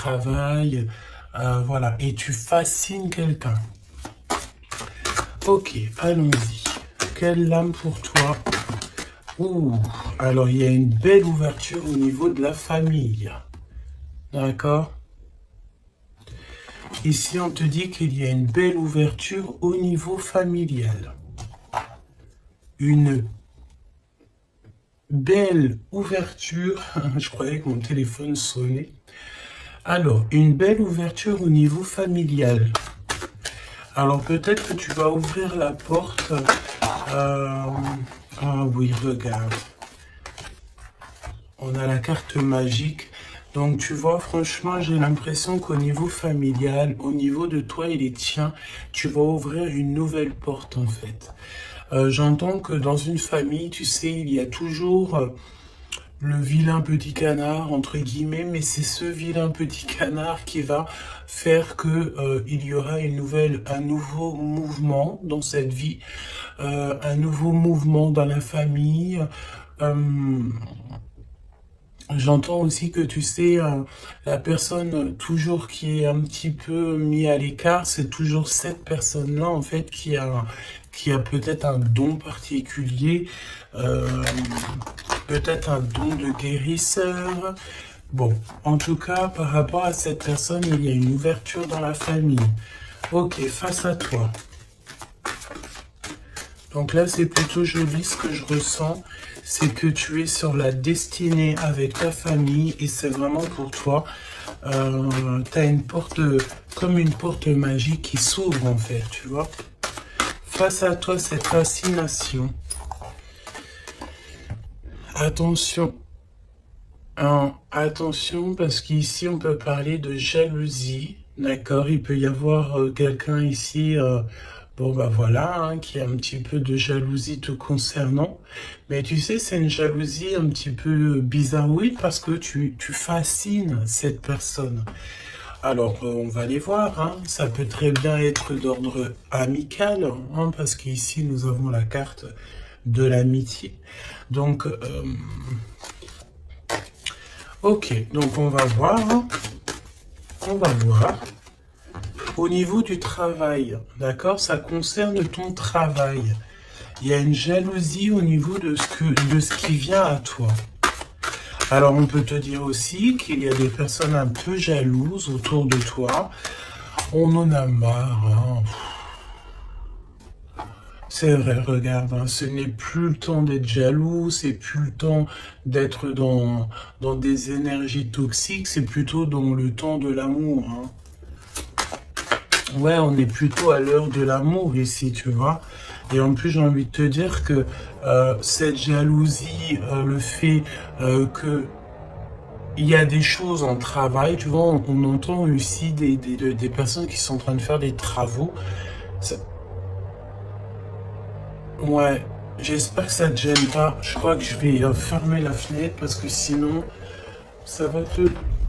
travail, voilà, et tu fascines quelqu'un. Ok, allons-y. Quelle lame pour toi? Ouh, alors il y a une belle ouverture au niveau de la famille. D'accord? Ici, on te dit qu'il y a une belle ouverture au niveau familial. Une belle ouverture. Je croyais que mon téléphone sonnait. Alors, une belle ouverture au niveau familial. Alors, peut-être que tu vas ouvrir la porte. Ah oui, regarde. On a la carte magique. Donc, tu vois, franchement, j'ai l'impression qu'au niveau familial, au niveau de toi et les tiens, tu vas ouvrir une nouvelle porte, en fait. J'entends que dans une famille, tu sais, il y a toujours le vilain petit canard, entre guillemets, mais c'est ce vilain petit canard qui va faire que il y aura un nouveau mouvement dans cette vie, un nouveau mouvement dans la famille. J'entends aussi que tu sais, la personne toujours qui est un petit peu mis à l'écart, c'est toujours cette personne-là en fait qui a peut-être un don particulier, peut-être un don de guérisseur. Bon, en tout cas, par rapport à cette personne, il y a une ouverture dans la famille. Ok, face à toi. Donc là, c'est plutôt joli ce que je ressens. C'est que tu es sur la destinée avec ta famille et c'est vraiment pour toi. Tu as une porte, comme une porte magique qui s'ouvre en fait, tu vois. Face à toi, cette fascination. Attention. Attention, parce qu'ici, on peut parler de jalousie. D'accord, il peut y avoir quelqu'un ici... bon, bah voilà, hein, qui a un petit peu de jalousie te concernant. Mais tu sais, c'est une jalousie un petit peu bizarroïde parce que tu fascines cette personne. Alors, on va les voir, hein. Ça peut très bien être d'ordre amical, hein, parce qu'ici, nous avons la carte de l'amitié. Donc, ok, donc on va voir. On va voir. Au niveau du travail, d'accord, ça concerne ton travail. Il y a une jalousie au niveau de ce qui vient à toi. Alors, on peut te dire aussi qu'il y a des personnes un peu jalouses autour de toi. On en a marre. Hein. C'est vrai, regarde, hein, ce n'est plus le temps d'être jaloux, c'est plus le temps d'être dans des énergies toxiques, c'est plutôt dans le temps de l'amour. Hein. Ouais, on est plutôt à l'heure de l'amour ici, tu vois. Et en plus, j'ai envie de te dire que cette jalousie, le fait que il y a des choses en travail, tu vois, on entend aussi des personnes qui sont en train de faire des travaux. Ça... Ouais, j'espère que ça ne te gêne pas. Je crois que je vais fermer la fenêtre parce que sinon, ça va te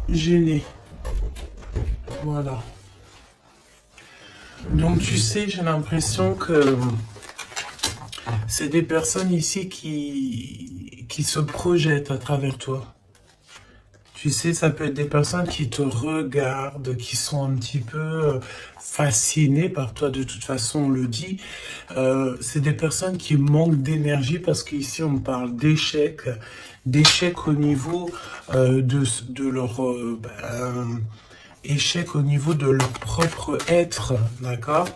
gêner. Voilà. Donc tu sais, j'ai l'impression que c'est des personnes ici qui se projettent à travers toi. Tu sais, ça peut être des personnes qui te regardent, qui sont un petit peu fascinées par toi, de toute façon, on le dit. C'est des personnes qui manquent d'énergie parce qu'ici, on parle d'échec, d'échec au niveau de leur... échec au niveau de leur propre être, d'accord?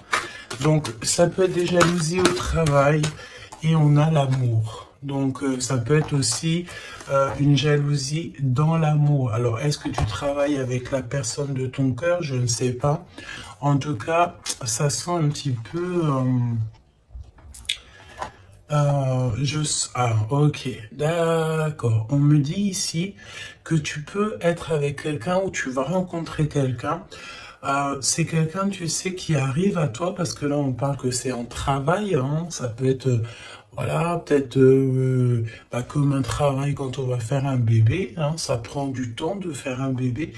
Donc, ça peut être des jalousies au travail et on a l'amour. Donc, ça peut être aussi une jalousie dans l'amour. Alors, est-ce que tu travailles avec la personne de ton cœur? Je ne sais pas. En tout cas, ça sent un petit peu... Ah, ok, d'accord. On me dit ici que tu peux être avec quelqu'un ou tu vas rencontrer quelqu'un. C'est quelqu'un, tu sais, qui arrive à toi parce que là, on parle que c'est en travail. Hein, ça peut être, voilà, peut-être comme un travail quand on va faire un bébé. Hein, ça prend du temps de faire un bébé.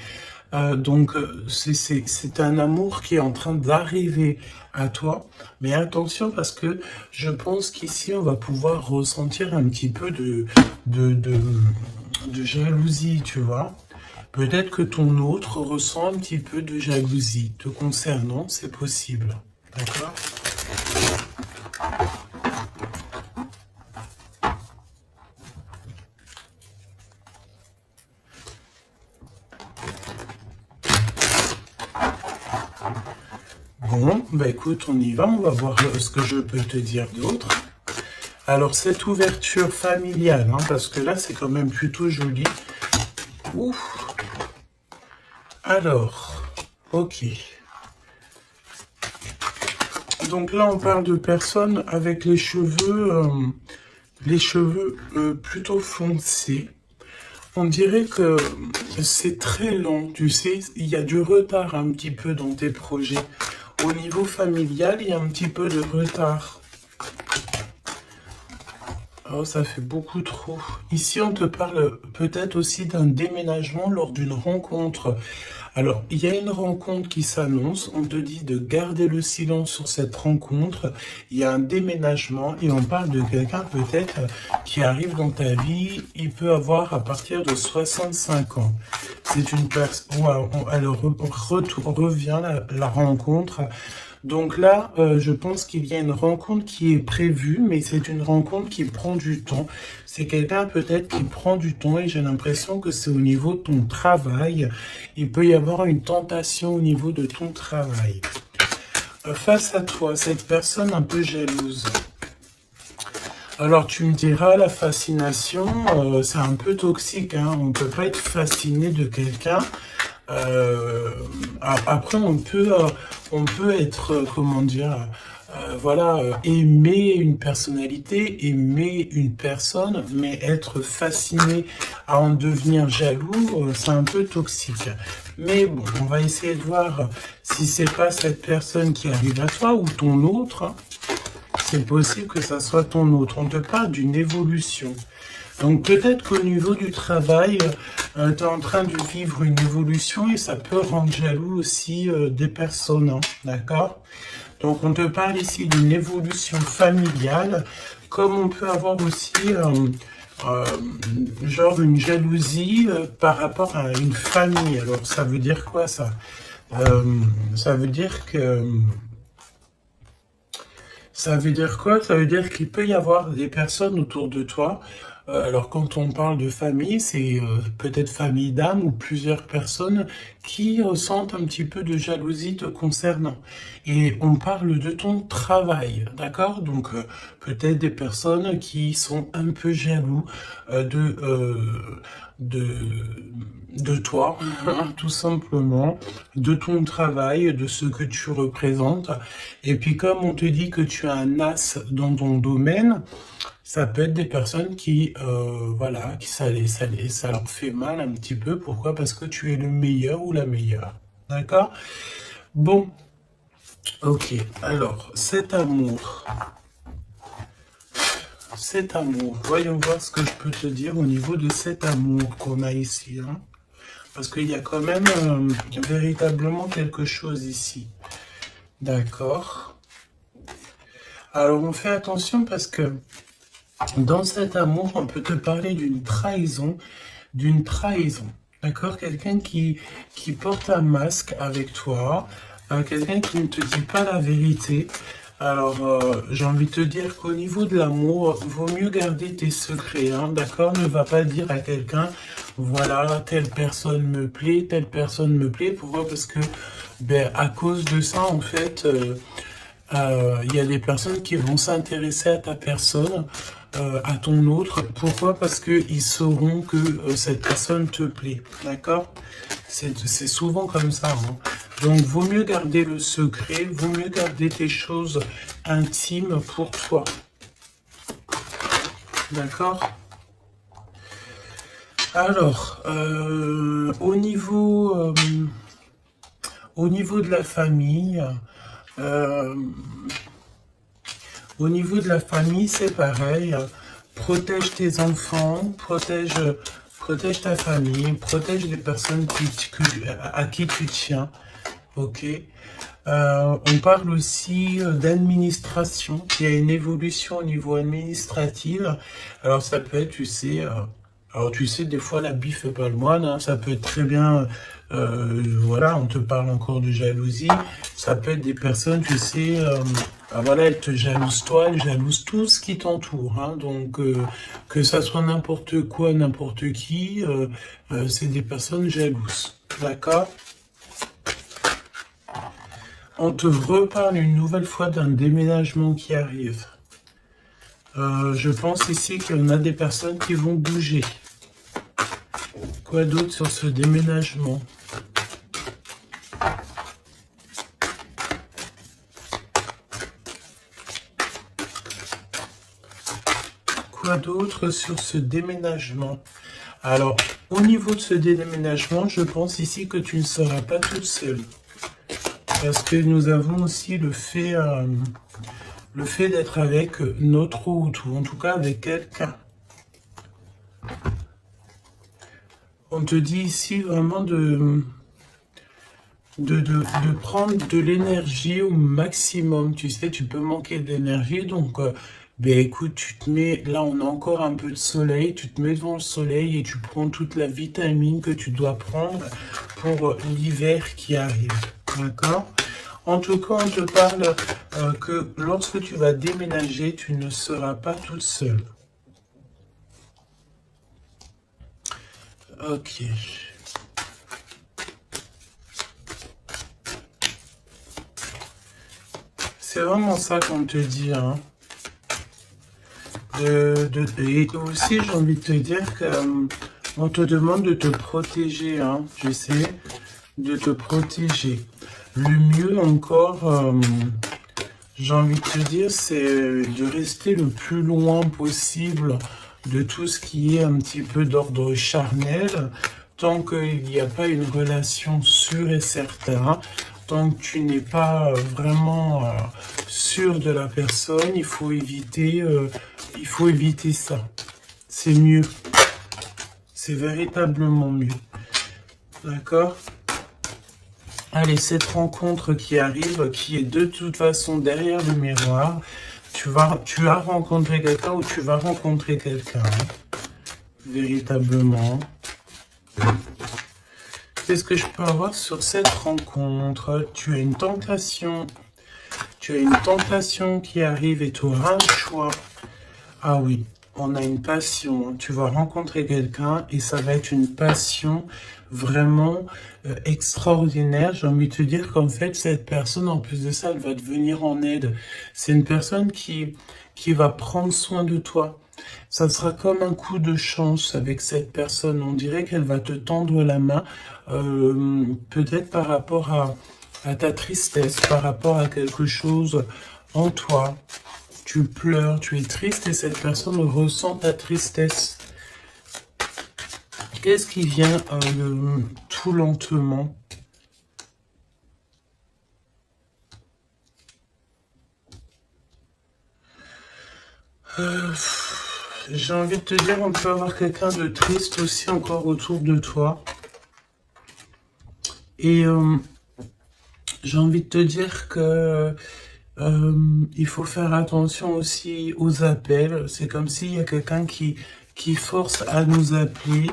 Donc, c'est un amour qui est en train d'arriver à toi. Mais attention parce que je pense qu'ici, on va pouvoir ressentir un petit peu de jalousie, tu vois. Peut-être que ton autre ressent un petit peu de jalousie te concernant, c'est possible. D'accord? Bon, bah écoute, on y va, on va voir ce que je peux te dire d'autre. Alors, cette ouverture familiale, hein, parce que là, c'est quand même plutôt joli. Ouf. Alors, ok. Donc là, on parle de personnes avec les cheveux plutôt foncés. On dirait que c'est très lent, tu sais, il y a du retard un petit peu dans tes projets. Au niveau familial, il y a un petit peu de retard. Oh, ça fait beaucoup trop. Ici, on te parle peut-être aussi d'un déménagement lors d'une rencontre. Alors, il y a une rencontre qui s'annonce. On te dit de garder le silence sur cette rencontre. Il y a un déménagement et on parle de quelqu'un peut-être qui arrive dans ta vie. Il peut avoir à partir de 65 ans. C'est une personne... Elle revient la rencontre. Donc là, je pense qu'il y a une rencontre qui est prévue, mais c'est une rencontre qui prend du temps. C'est quelqu'un peut-être qui prend du temps et j'ai l'impression que c'est au niveau de ton travail. Il peut y avoir une tentation au niveau de ton travail. Face à toi, cette personne un peu jalouse. Alors tu me diras, la fascination, c'est un peu toxique, hein. On ne peut pas être fasciné de quelqu'un. Après, on peut être, comment dire, voilà, aimer une personnalité, aimer une personne, mais être fasciné à en devenir jaloux, c'est un peu toxique. Mais bon, on va essayer de voir si c'est pas cette personne qui arrive à toi ou ton autre, hein. C'est possible que ça soit ton autre. On te parle d'une évolution. Donc peut-être qu'au niveau du travail, tu es en train de vivre une évolution et ça peut rendre jaloux aussi des personnes, hein, d'accord? Donc on te parle ici d'une évolution familiale, comme on peut avoir aussi genre une jalousie par rapport à une famille. Alors ça veut dire quoi ça? Ça veut dire que... Ça veut dire quoi? Ça veut dire qu'il peut y avoir des personnes autour de toi. Alors quand on parle de famille, c'est peut-être famille d'âme ou plusieurs personnes qui ressentent un petit peu de jalousie te concernant. Et on parle de ton travail, d'accord? Donc peut-être des personnes qui sont un peu jaloux de toi, tout simplement, de ton travail, de ce que tu représentes. Et puis comme on te dit que tu as un as dans ton domaine, ça peut être des personnes qui, voilà, ça leur fait mal un petit peu. Pourquoi? Parce que tu es le meilleur ou la meilleure. D'accord? Bon, ok. Alors, cet amour, voyons voir ce que je peux te dire au niveau de cet amour qu'on a ici, hein. Parce qu'il y a quand même véritablement quelque chose ici. D'accord. Alors, on fait attention parce que dans cet amour, on peut te parler d'une trahison, d'accord? Quelqu'un qui porte un masque avec toi, quelqu'un qui ne te dit pas la vérité. Alors, j'ai envie de te dire qu'au niveau de l'amour, vaut mieux garder tes secrets, hein, d'accord? Ne va pas dire à quelqu'un, voilà, telle personne me plaît, telle personne me plaît. Pourquoi? Parce que, ben, à cause de ça, en fait, il y a des personnes qui vont s'intéresser à ta personne, à ton autre. Pourquoi? Parce qu'ils sauront que cette personne te plaît. D'accord? C'est souvent comme ça, hein. Donc, vaut mieux garder le secret, vaut mieux garder tes choses intimes pour toi. D'accord? Alors, au niveau de la famille, c'est pareil. Protège tes enfants, protège ta famille, protège les personnes à qui tu tiens. Ok. On parle aussi d'administration. Il y a une évolution au niveau administratif. Alors ça peut être, tu sais, Alors tu sais, des fois l'habit fait pas le moine, hein, ça peut être très bien, voilà, on te parle encore de jalousie, ça peut être des personnes, tu sais, voilà, elles te jalousent toi, elles jalousent tout ce qui t'entoure, hein, donc que ça soit n'importe quoi, n'importe qui, c'est des personnes jalouses, d'accord? On te reparle une nouvelle fois d'un déménagement qui arrive. Je pense ici qu'il y en a des personnes qui vont bouger. Quoi d'autre sur ce déménagement? Quoi d'autre sur ce déménagement? Alors, au niveau de ce déménagement, je pense ici que tu ne seras pas toute seule. Parce que nous avons aussi le fait d'être avec notre hôte, ou en tout cas avec quelqu'un. On te dit ici vraiment de prendre de l'énergie au maximum. Tu sais, tu peux manquer d'énergie, donc ben écoute, tu te mets, là on a encore un peu de soleil, tu te mets devant le soleil et tu prends toute la vitamine que tu dois prendre pour l'hiver qui arrive. D'accord? En tout cas, on te parle que lorsque tu vas déménager, tu ne seras pas toute seule. Ok. C'est vraiment ça qu'on te dit, hein. Et aussi, j'ai envie de te dire que on te demande de te protéger, hein, tu sais, de te protéger. Le mieux encore, j'ai envie de te dire, c'est de rester le plus loin possible de tout ce qui est un petit peu d'ordre charnel, tant qu'il n'y a pas une relation sûre et certaine, tant que tu n'es pas vraiment sûr de la personne, il faut éviter ça. C'est mieux. C'est véritablement mieux. D'accord? Allez, cette rencontre qui arrive, qui est de toute façon derrière le miroir, tu as rencontré quelqu'un ou tu vas rencontrer quelqu'un. Véritablement. Qu'est-ce que je peux avoir sur cette rencontre? Tu as une tentation. Tu as une tentation qui arrive et tu auras un choix. Ah oui, on a une passion. Tu vas rencontrer quelqu'un et ça va être une passion vraiment extraordinaire. J'ai envie de te dire qu'en fait, cette personne, en plus de ça, elle va te venir en aide. C'est une personne qui va prendre soin de toi. Ça sera comme un coup de chance avec cette personne. On dirait qu'elle va te tendre la main, peut-être par rapport à ta tristesse, par rapport à quelque chose en toi. Tu pleures, tu es triste et cette personne ressent ta tristesse. Qu'est-ce qui vient tout lentement? J'ai envie de te dire, on peut avoir quelqu'un de triste aussi encore autour de toi. Et j'ai envie de te dire que il faut faire attention aussi aux appels. C'est comme s'il y a quelqu'un qui force à nous appeler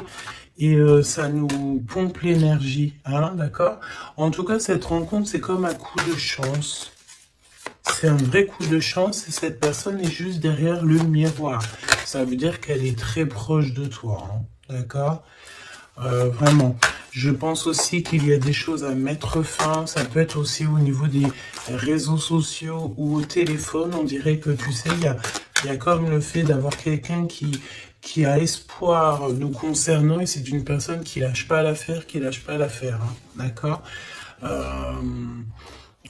et ça nous pompe l'énergie, hein, d'accord? En tout cas, cette rencontre, c'est comme un coup de chance. C'est un vrai coup de chance et cette personne est juste derrière le miroir. Ça veut dire qu'elle est très proche de toi, hein, d'accord? Vraiment. Je pense aussi qu'il y a des choses à mettre fin. Ça peut être aussi au niveau des réseaux sociaux ou au téléphone. On dirait que, tu sais, il y a comme le fait d'avoir quelqu'un qui a espoir nous concernant et c'est une personne qui lâche pas l'affaire, hein, d'accord?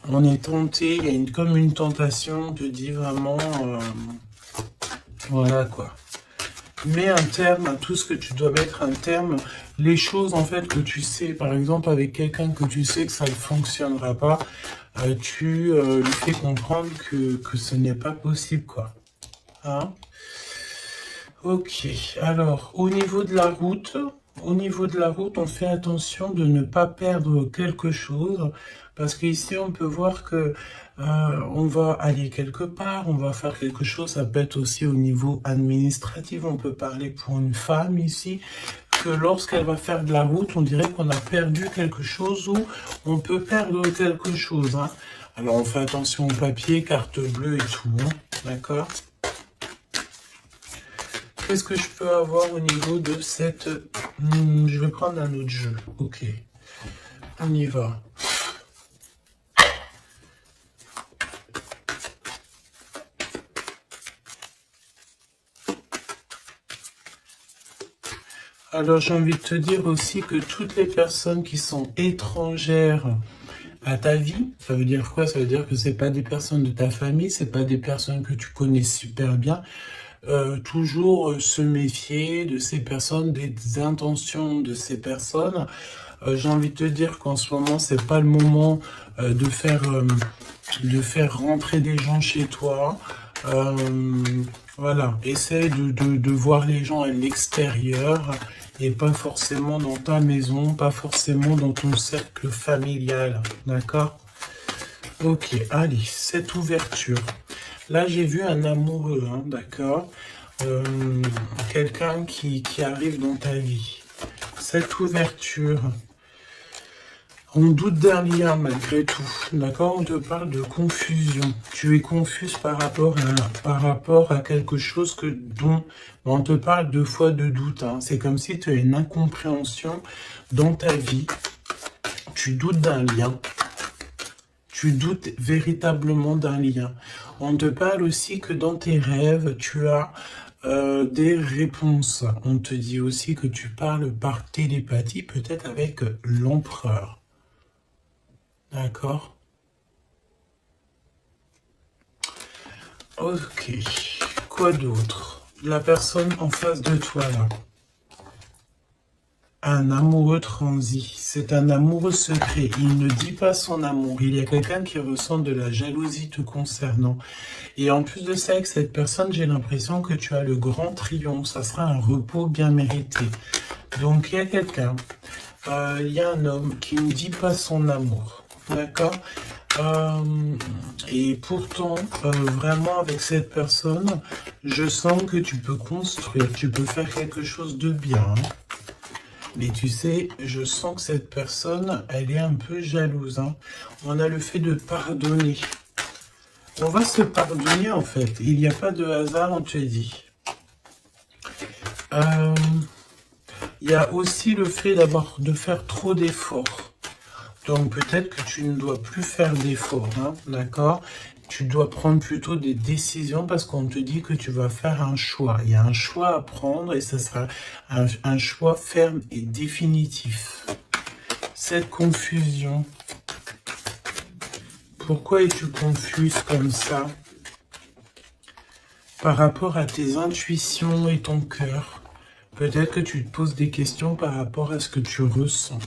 On est tenté, il y a comme une tentation, on te dit vraiment, voilà quoi. Mets un terme à tout ce que tu dois mettre un terme. Les choses en fait que tu sais, par exemple avec quelqu'un que tu sais que ça ne fonctionnera pas, tu lui fais comprendre que ce n'est pas possible quoi. Hein? Ok, alors au niveau de la route, Au niveau de la route, on fait attention de ne pas perdre quelque chose, parce qu'ici, on peut voir que on va aller quelque part, on va faire quelque chose, ça peut être aussi au niveau administratif, on peut parler pour une femme ici, que lorsqu'elle va faire de la route, on dirait qu'on a perdu quelque chose ou on peut perdre quelque chose, hein. Alors, on fait attention au papier, carte bleue et tout, hein, d'accord? Qu'est-ce que je peux avoir au niveau de cette... je vais prendre un autre jeu. Ok. On y va. Alors, j'ai envie de te dire aussi que toutes les personnes qui sont étrangères à ta vie, ça veut dire quoi? Ça veut dire que c'est pas des personnes de ta famille, c'est pas des personnes que tu connais super bien. Toujours se méfier de ces personnes, des intentions de ces personnes. J'ai envie de te dire qu'en ce moment, c'est pas le moment de faire rentrer des gens chez toi. Voilà, essaie de voir les gens à l'extérieur et pas forcément dans ta maison, pas forcément dans ton cercle familial, d'accord? Ok, allez, cette ouverture. Là, j'ai vu un amoureux, hein, d'accord? Quelqu'un qui arrive dans ta vie. Cette ouverture, on doute d'un lien malgré tout, d'accord? On te parle de confusion. Tu es confuse par rapport à quelque chose dont on te parle deux fois de doute, hein. C'est comme si tu as une incompréhension dans ta vie. Tu doutes d'un lien. Tu doutes véritablement d'un lien. On te parle aussi que dans tes rêves, tu as des réponses. On te dit aussi que tu parles par télépathie, peut-être avec l'empereur. D'accord? Ok. Quoi d'autre? La personne en face de toi, là. Un amoureux transi, c'est un amoureux secret, il ne dit pas son amour, il y a quelqu'un qui ressent de la jalousie te concernant. Et en plus de ça, avec cette personne, j'ai l'impression que tu as le grand triomphe, ça sera un repos bien mérité. Donc il y a quelqu'un, il y a un homme qui ne dit pas son amour, d'accord? Et pourtant, vraiment avec cette personne, je sens que tu peux construire, tu peux faire quelque chose de bien, hein. Mais tu sais, je sens que cette personne, elle est un peu jalouse, hein. On a le fait de pardonner. On va se pardonner, en fait. Il n'y a pas de hasard, on te dit. Il y a aussi le fait de faire trop d'efforts. Donc peut-être que tu ne dois plus faire d'efforts, hein, d'accord? Tu dois prendre plutôt des décisions parce qu'on te dit que tu vas faire un choix. Il y a un choix à prendre et ce sera un choix ferme et définitif. Cette confusion, pourquoi es-tu confuse comme ça? Par rapport à tes intuitions et ton cœur, peut-être que tu te poses des questions par rapport à ce que tu ressens.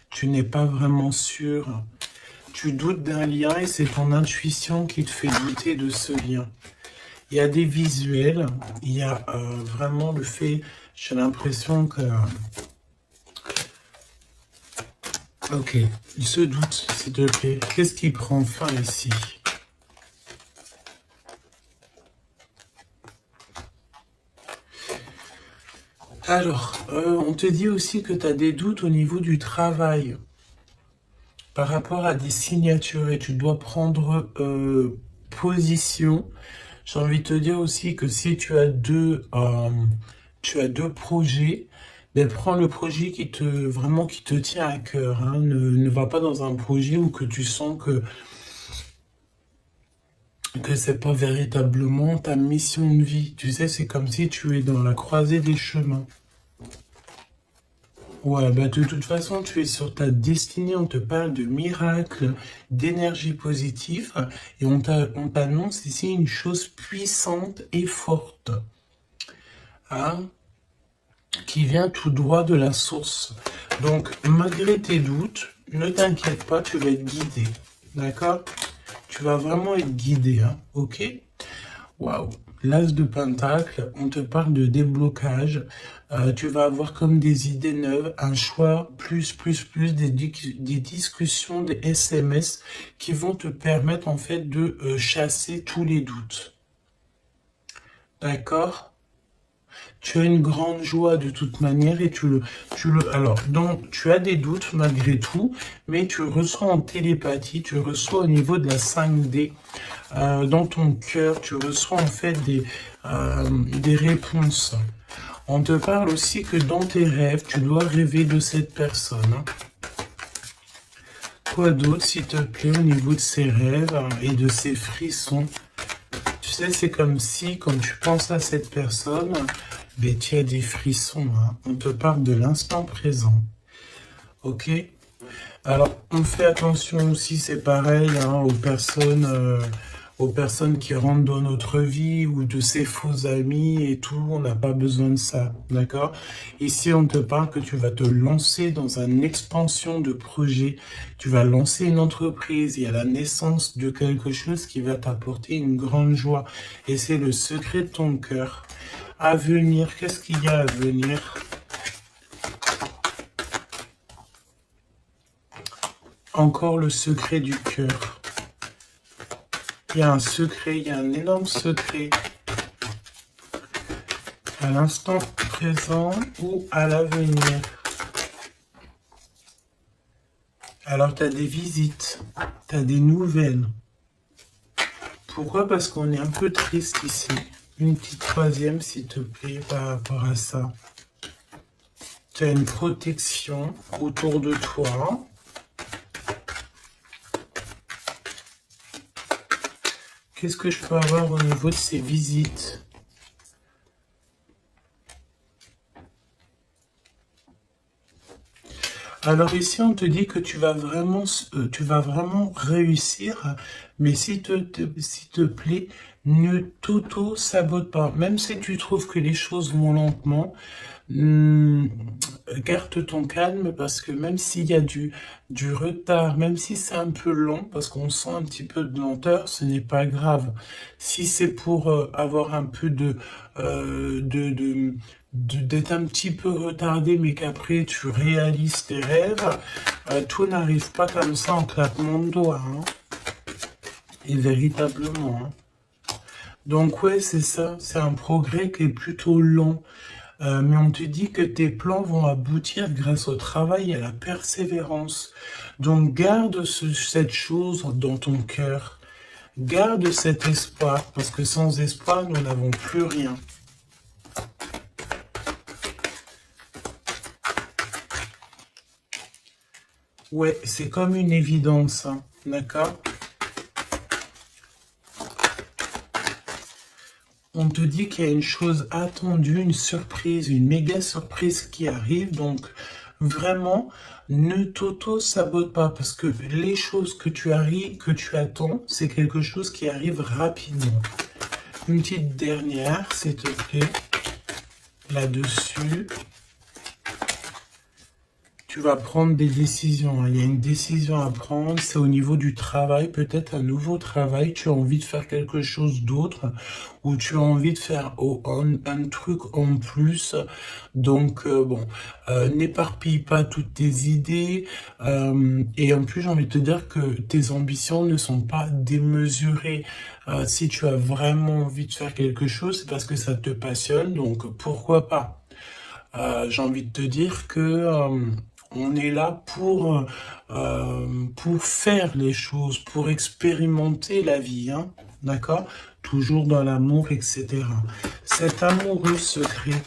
Tu n'es pas vraiment sûr. Tu doutes d'un lien et c'est ton intuition qui te fait douter de ce lien. Il y a des visuels, il y a vraiment le fait, j'ai l'impression que... Ok, il se doute, s'il te plaît. Qu'est-ce qui prend fin ici? Alors, on te dit aussi que tu as des doutes au niveau du travail. Par rapport à des signatures et tu dois prendre position. J'ai envie de te dire aussi que si tu as deux projets, ben prends le projet qui te tient à cœur, hein. Ne va pas dans un projet où que tu sens que c'est pas véritablement ta mission de vie. Tu sais, c'est comme si tu es dans la croisée des chemins. Ouais, bah de toute façon, tu es sur ta destinée, on te parle de miracles, d'énergie positive, et on t'annonce ici une chose puissante et forte, hein, qui vient tout droit de la source. Donc, malgré tes doutes, ne t'inquiète pas, tu vas être guidé, d'accord? Tu vas vraiment être guidé, hein, ok? Waouh. L'As de Pentacle, on te parle de déblocage. Tu vas avoir comme des idées neuves, un choix, plus, des discussions, des SMS qui vont te permettre en fait de chasser tous les doutes. D'accord? Tu as une grande joie de toute manière et alors, donc, tu as des doutes malgré tout, mais tu ressens en télépathie, tu reçois au niveau de la 5D, dans ton cœur, tu reçois en fait des réponses. On te parle aussi que dans tes rêves, tu dois rêver de cette personne. Quoi d'autre, s'il te plaît, au niveau de ces rêves et de ces frissons? Tu sais, c'est comme si, quand tu penses à cette personne, ben, tu as des frissons. Hein. On te parle de l'instant présent. Ok? Alors, on fait attention aussi, c'est pareil, hein, aux personnes qui rentrent dans notre vie ou de ces faux amis et tout. On n'a pas besoin de ça, d'accord? Ici, on te parle que tu vas te lancer dans une expansion de projet. Tu vas lancer une entreprise. Il y a la naissance de quelque chose qui va t'apporter une grande joie. Et c'est le secret de ton cœur. À venir, qu'est-ce qu'il y a à venir? Encore le secret du cœur. Il y a un secret, il y a un énorme secret. À l'instant présent ou à l'avenir. Alors, tu as des visites, tu as des nouvelles. Pourquoi? Parce qu'on est un peu triste ici. Une petite troisième, s'il te plaît, par rapport à ça. Tu as une protection autour de toi. Qu'est-ce que je peux avoir au niveau de ces visites? Alors ici, on te dit que tu vas vraiment réussir, mais s'il te plaît, ne t'auto-sabote pas. Même si tu trouves que les choses vont lentement, garde ton calme parce que même s'il y a du retard, même si c'est un peu lent, parce qu'on sent un petit peu de lenteur, ce n'est pas grave. Si c'est pour avoir un peu d'être un petit peu retardé, mais qu'après tu réalises tes rêves, tout n'arrive pas comme ça en claquement de doigts. Hein. Et véritablement. Hein. Donc ouais, c'est ça, c'est un progrès qui est plutôt lent. Mais on te dit que tes plans vont aboutir grâce au travail et à la persévérance. Donc garde cette chose dans ton cœur. Garde cet espoir, parce que sans espoir, nous n'avons plus rien. Ouais, c'est comme une évidence, hein, d'accord? On te dit qu'il y a une chose attendue, une surprise, une méga surprise qui arrive. Donc, vraiment, ne t'auto-sabote pas parce que les choses que tu attends, c'est quelque chose qui arrive rapidement. Une petite dernière, s'il te plaît, là-dessus. Tu vas prendre des décisions. Il y a une décision à prendre. C'est au niveau du travail, peut-être un nouveau travail. Tu as envie de faire quelque chose d'autre ou tu as envie de faire un truc en plus. Donc, n'éparpille pas toutes tes idées. Et en plus, j'ai envie de te dire que tes ambitions ne sont pas démesurées. Si tu as vraiment envie de faire quelque chose, c'est parce que ça te passionne. Donc, pourquoi pas? J'ai envie de te dire que on est là pour faire les choses, pour expérimenter la vie, hein, d'accord? Toujours dans l'amour, etc. Cet amoureux secret,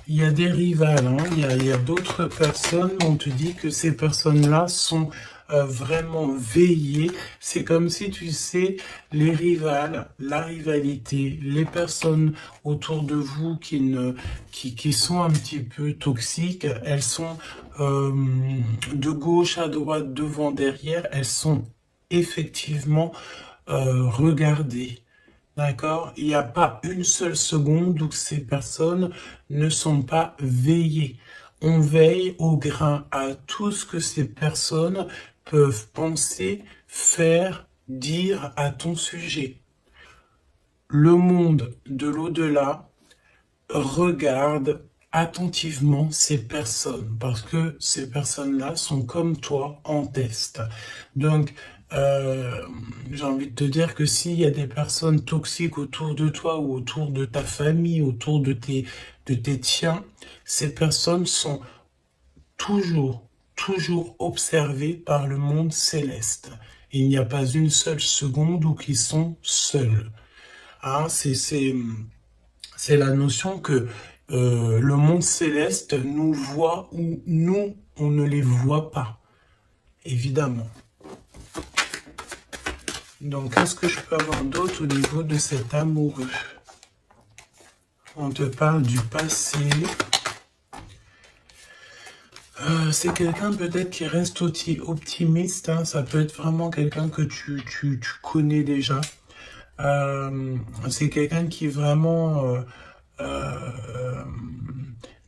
il y a des rivales, hein, il y a d'autres personnes, on te dit que ces personnes-là sont vraiment veillées. C'est comme si, tu sais, les rivales, la rivalité, les personnes autour de vous qui sont un petit peu toxiques, elles sont de gauche à droite, devant, derrière, elles sont effectivement regardées. D'accord? Il n'y a pas une seule seconde où ces personnes ne sont pas veillées. On veille au grain à tout ce que ces personnes peuvent penser, faire, dire à ton sujet. le monde de l'au-delà regarde attentivement ces personnes parce que ces personnes-là sont comme toi en test. Donc, j'ai envie de te dire que s'il y a des personnes toxiques autour de toi ou autour de ta famille, autour de tes tiens, ces personnes sont toujours observées par le monde céleste. Il n'y a pas une seule seconde où ils sont seuls. Hein, c'est la notion que le monde céleste nous voit ou nous, on ne les voit pas, évidemment. Donc, qu'est-ce que je peux avoir d'autre au niveau de cet amoureux? On te parle du passé. C'est quelqu'un peut-être qui reste optimiste. Hein, ça peut être vraiment quelqu'un que tu connais déjà. C'est quelqu'un qui vraiment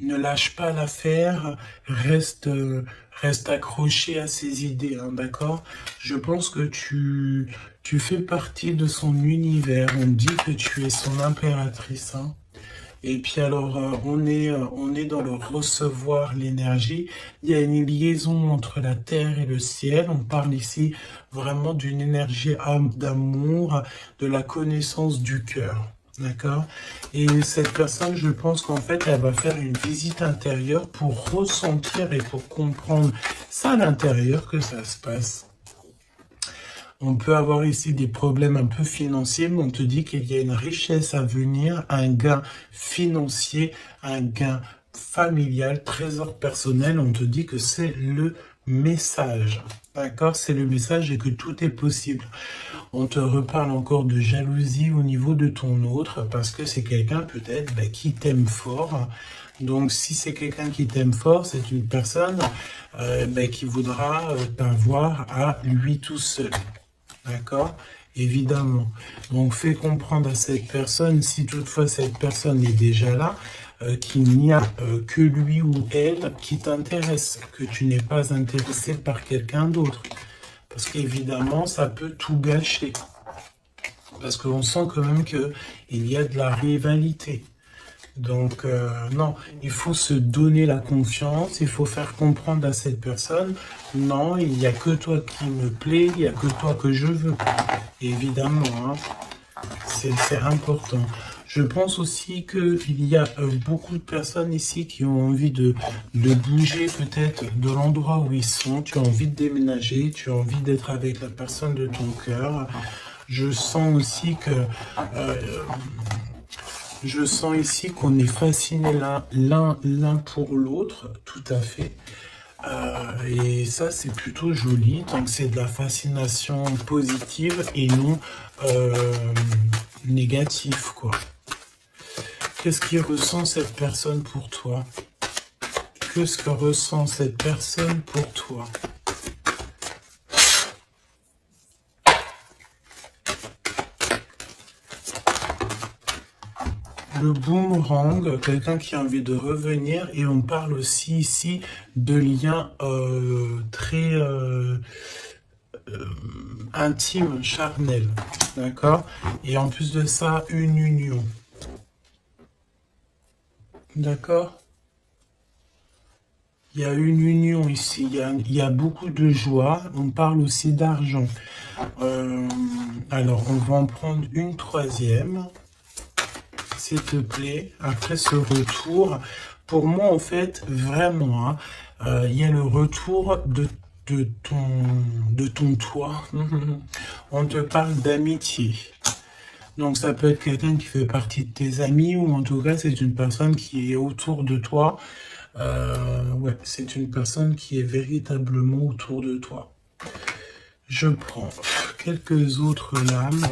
ne lâche pas l'affaire, reste accroché à ses idées, hein, d'accord? Je pense que tu fais partie de son univers. On dit que tu es son impératrice, hein. Et puis alors, on est dans le recevoir l'énergie. Il y a une liaison entre la terre et le ciel. On parle ici vraiment d'une énergie d'amour, de la connaissance du cœur. D'accord? Et cette personne, je pense qu'en fait, elle va faire une visite intérieure pour ressentir et pour comprendre ça à l'intérieur que ça se passe. On peut avoir ici des problèmes un peu financiers, mais on te dit qu'il y a une richesse à venir, un gain financier, un gain familial, trésor personnel. On te dit que c'est le message. D'accord? C'est le message et que tout est possible. On te reparle encore de jalousie au niveau de ton autre, parce que c'est quelqu'un peut-être qui t'aime fort. Donc si c'est quelqu'un qui t'aime fort, c'est une personne qui voudra t'avoir à lui tout seul. D'accord? Évidemment. Donc, fais comprendre à cette personne, si toutefois cette personne est déjà là, qu'il n'y a que lui ou elle qui t'intéresse, que tu n'es pas intéressé par quelqu'un d'autre. Parce qu'évidemment, ça peut tout gâcher. Parce qu'on sent quand même qu'il y a de la rivalité. Donc, non, il faut se donner la confiance, il faut faire comprendre à cette personne, non, il n'y a que toi qui me plaît, il n'y a que toi que je veux. Évidemment, hein, c'est important. Je pense aussi qu'il y a beaucoup de personnes ici qui ont envie de bouger peut-être de l'endroit où ils sont. Tu as envie de déménager, tu as envie d'être avec la personne de ton cœur. Je sens aussi que... je sens ici qu'on est fascinés l'un pour l'autre, tout à fait. Et ça, c'est plutôt joli. Donc, c'est de la fascination positive et non négative, quoi. Qu'est-ce qui ressent cette personne pour toi? Qu'est-ce que ressent cette personne pour toi? Le boomerang, quelqu'un qui a envie de revenir, et on parle aussi ici de liens très intimes, charnels, d'accord? Et en plus de ça, une union, d'accord? Il y a une union ici, il y a beaucoup de joie, on parle aussi d'argent. Alors, on va en prendre une troisième. S'il te plaît, après ce retour, pour moi, en fait, vraiment, hein, il y a le retour de ton toi. On te parle d'amitié. Donc, ça peut être quelqu'un qui fait partie de tes amis, ou en tout cas, c'est une personne qui est autour de toi. Ouais, c'est une personne qui est véritablement autour de toi. Je prends quelques autres lames.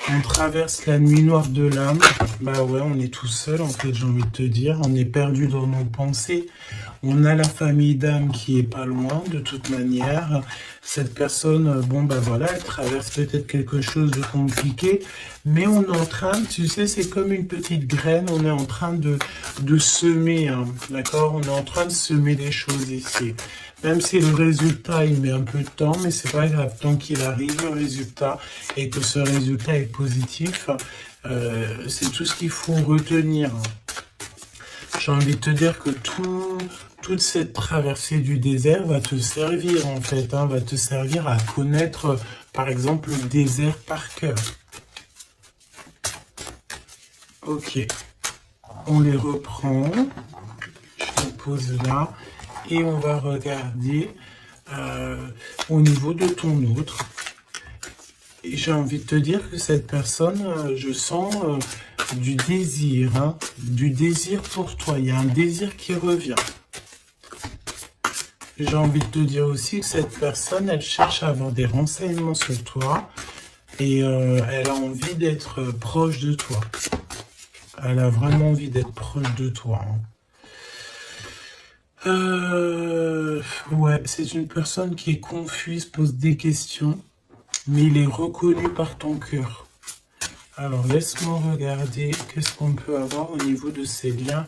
On traverse la nuit noire de l'âme. Bah ouais, on est tout seul, en fait, j'ai envie de te dire. On est perdu dans nos pensées. On a la famille d'âme qui est pas loin, de toute manière. Cette personne, bon, bah voilà, elle traverse peut-être quelque chose de compliqué. Mais on est en train, tu sais, c'est comme une petite graine, on est en train de semer, hein, d'accord? On est en train de semer des choses ici. Même si le résultat, il met un peu de temps, mais c'est pas grave, tant qu'il arrive le résultat et que ce résultat est positif, c'est tout ce qu'il faut retenir. J'ai envie de te dire que toute cette traversée du désert va te servir, en fait, hein, va te servir à connaître, par exemple, le désert par cœur. Ok, on les reprend, je les pose là, et on va regarder au niveau de ton autre. Et j'ai envie de te dire que cette personne, je sens du désir, hein, du désir pour toi, il y a un désir qui revient. J'ai envie de te dire aussi que cette personne, elle cherche à avoir des renseignements sur toi, et elle a envie d'être proche de toi. Elle a vraiment envie d'être proche de toi. Hein. Ouais, c'est une personne qui est confuse, pose des questions, mais il est reconnu par ton cœur. Alors, laisse-moi regarder qu'est-ce qu'on peut avoir au niveau de ces liens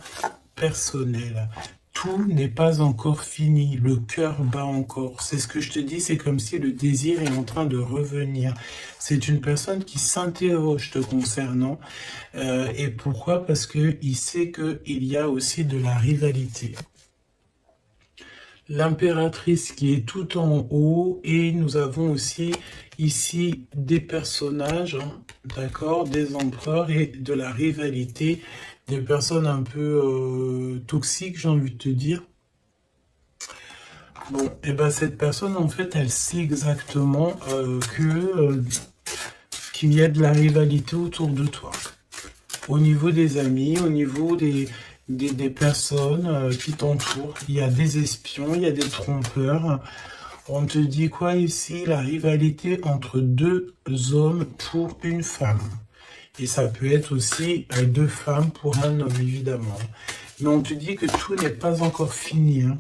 personnels. Tout n'est pas encore fini, le cœur bat encore. C'est ce que je te dis, c'est comme si le désir est en train de revenir. C'est une personne qui s'interroge te concernant. Et pourquoi? Parce qu'il sait qu'il y a aussi de la rivalité. L'impératrice qui est tout en haut, et nous avons aussi ici des personnages, hein, d'accord, des empereurs et de la rivalité, des personnes un peu toxiques, j'ai envie de te dire. Bon, et ben cette personne, en fait, elle sait exactement qu'il y a de la rivalité autour de toi. Au niveau des amis, au niveau des personnes qui t'entourent, il y a des espions, il y a des trompeurs. On te dit quoi ici? La rivalité entre deux hommes pour une femme. Et ça peut être aussi deux femmes pour un homme, évidemment. Mais on te dit que tout n'est pas encore fini. Hein.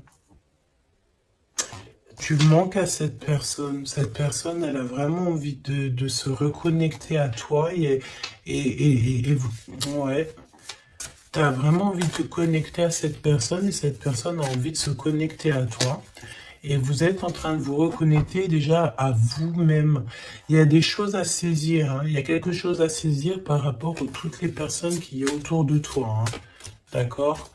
Tu manques à cette personne. Cette personne, elle a vraiment envie de se reconnecter à toi. Ouais, tu as vraiment envie de te connecter à cette personne et cette personne a envie de se connecter à toi. Et vous êtes en train de vous reconnecter déjà à vous-même. Il y a des choses à saisir. Hein. Il y a quelque chose à saisir par rapport à toutes les personnes qui y a autour de toi. Hein. D'accord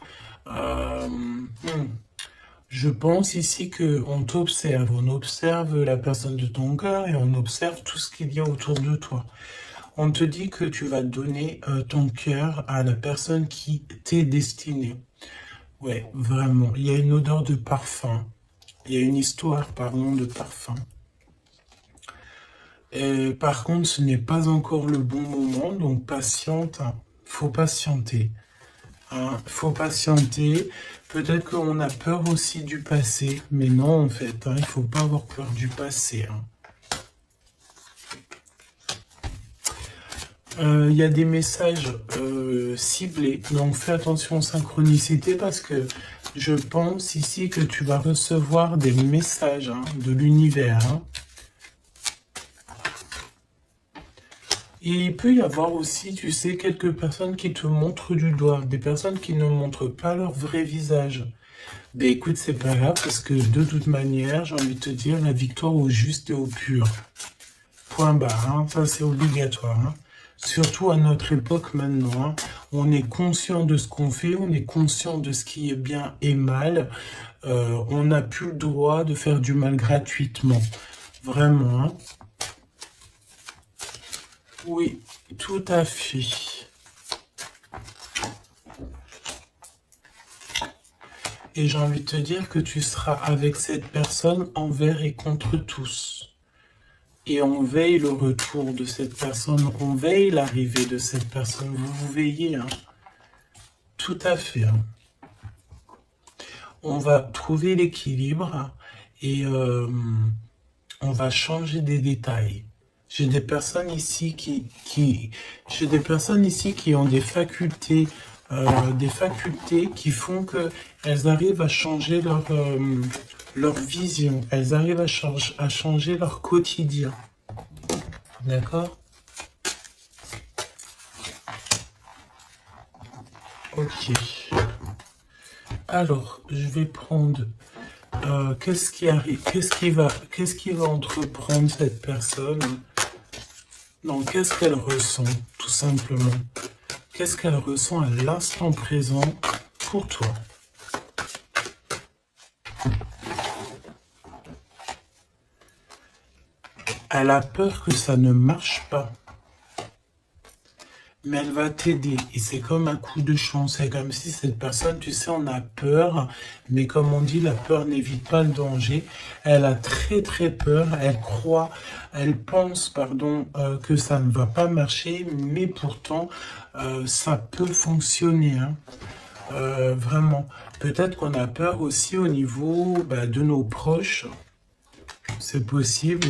Je pense ici qu'on t'observe. On observe la personne de ton cœur et on observe tout ce qu'il y a autour de toi. On te dit que tu vas donner ton cœur à la personne qui t'est destinée. Ouais, vraiment. Il y a une odeur de parfum. Il y a une histoire, pardon, de parfum. Par contre, ce n'est pas encore le bon moment, donc patiente. Hein. Faut patienter. Hein. Faut patienter. Peut-être qu'on a peur aussi du passé, mais non, en fait. Hein, il ne faut pas avoir peur du passé. Hein. Il y a des messages ciblés, donc fais attention aux synchronicités parce que je pense ici que tu vas recevoir des messages hein, de l'univers. Hein. Et il peut y avoir aussi, tu sais, quelques personnes qui te montrent du doigt, des personnes qui ne montrent pas leur vrai visage. Ben écoute, c'est pas grave parce que de toute manière, j'ai envie de te dire, la victoire au juste et au pur. Point barre, hein, ça c'est obligatoire. Hein. Surtout à notre époque maintenant, hein, on est conscient de ce qu'on fait, on est conscient de ce qui est bien et mal. On n'a plus le droit de faire du mal gratuitement. Vraiment. Hein. Oui, tout à fait. Et j'ai envie de te dire que tu seras avec cette personne envers et contre tous. Et on veille le retour de cette personne, on veille l'arrivée de cette personne. Vous veillez, hein. Tout à fait. Hein. On va trouver l'équilibre et on va changer des détails. J'ai des personnes ici j'ai des personnes ici qui ont des facultés qui font que elles arrivent à changer leur vision, elles arrivent à changer leur quotidien. D'accord? Ok. Alors, je vais prendre qu'est-ce qui arrive, qu'est-ce qui va entreprendre cette personne? Non, qu'est-ce qu'elle ressent, tout simplement? Qu'est-ce qu'elle ressent à l'instant présent pour toi? Elle a peur que ça ne marche pas. Mais elle va t'aider. Et c'est comme un coup de chance. C'est comme si cette personne, tu sais, on a peur. Mais comme on dit, la peur n'évite pas le danger. Elle a très très peur. Elle pense, pardon, que ça ne va pas marcher. Mais pourtant, ça peut fonctionner. Hein. Vraiment. Peut-être qu'on a peur aussi au niveau de nos proches. C'est possible.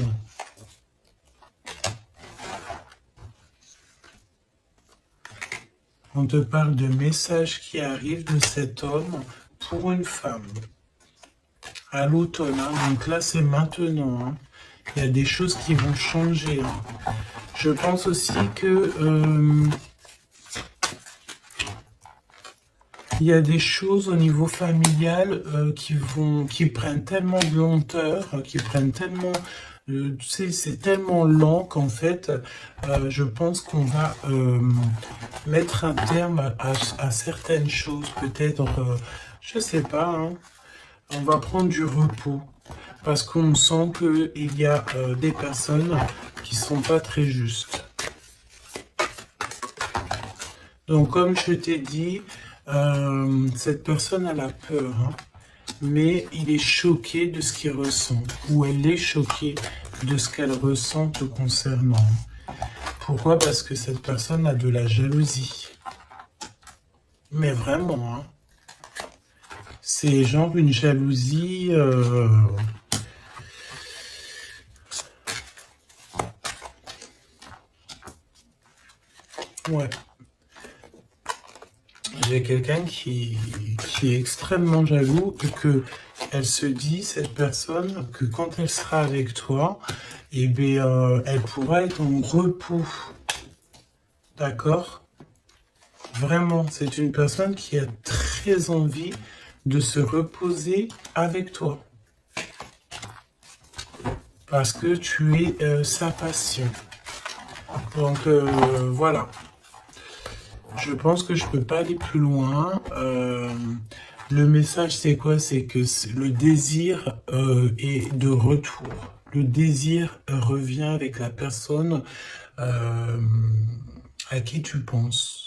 On te parle de messages qui arrivent de cet homme pour une femme. À l'automne, hein. Donc là c'est maintenant. Hein. Il y a des choses qui vont changer. Hein. Je pense aussi que il y a des choses au niveau familial qui prennent tellement de lenteur, qui prennent tellement... tu sais, c'est tellement lent qu'en fait, je pense qu'on va mettre un terme à certaines choses. Peut-être, je sais pas, hein, on va prendre du repos. Parce qu'on sent qu'il y a des personnes qui sont pas très justes. Donc, comme je t'ai dit, cette personne elle a peur, hein, mais il est choqué de ce qu'il ressent, ou elle est choquée de ce qu'elle ressent te concernant. Pourquoi? Parce que cette personne a de la jalousie. Mais vraiment, hein, c'est genre une jalousie... Ouais. J'ai quelqu'un qui est extrêmement jaloux et que elle se dit, cette personne, que quand elle sera avec toi, eh bien, elle pourra être en repos. D'accord? Vraiment, c'est une personne qui a très envie de se reposer avec toi. Parce que tu es sa passion. Donc, voilà. Je pense que je peux pas aller plus loin. Le message, c'est quoi? C'est que le désir est de retour. Le désir revient avec la personne à qui tu penses.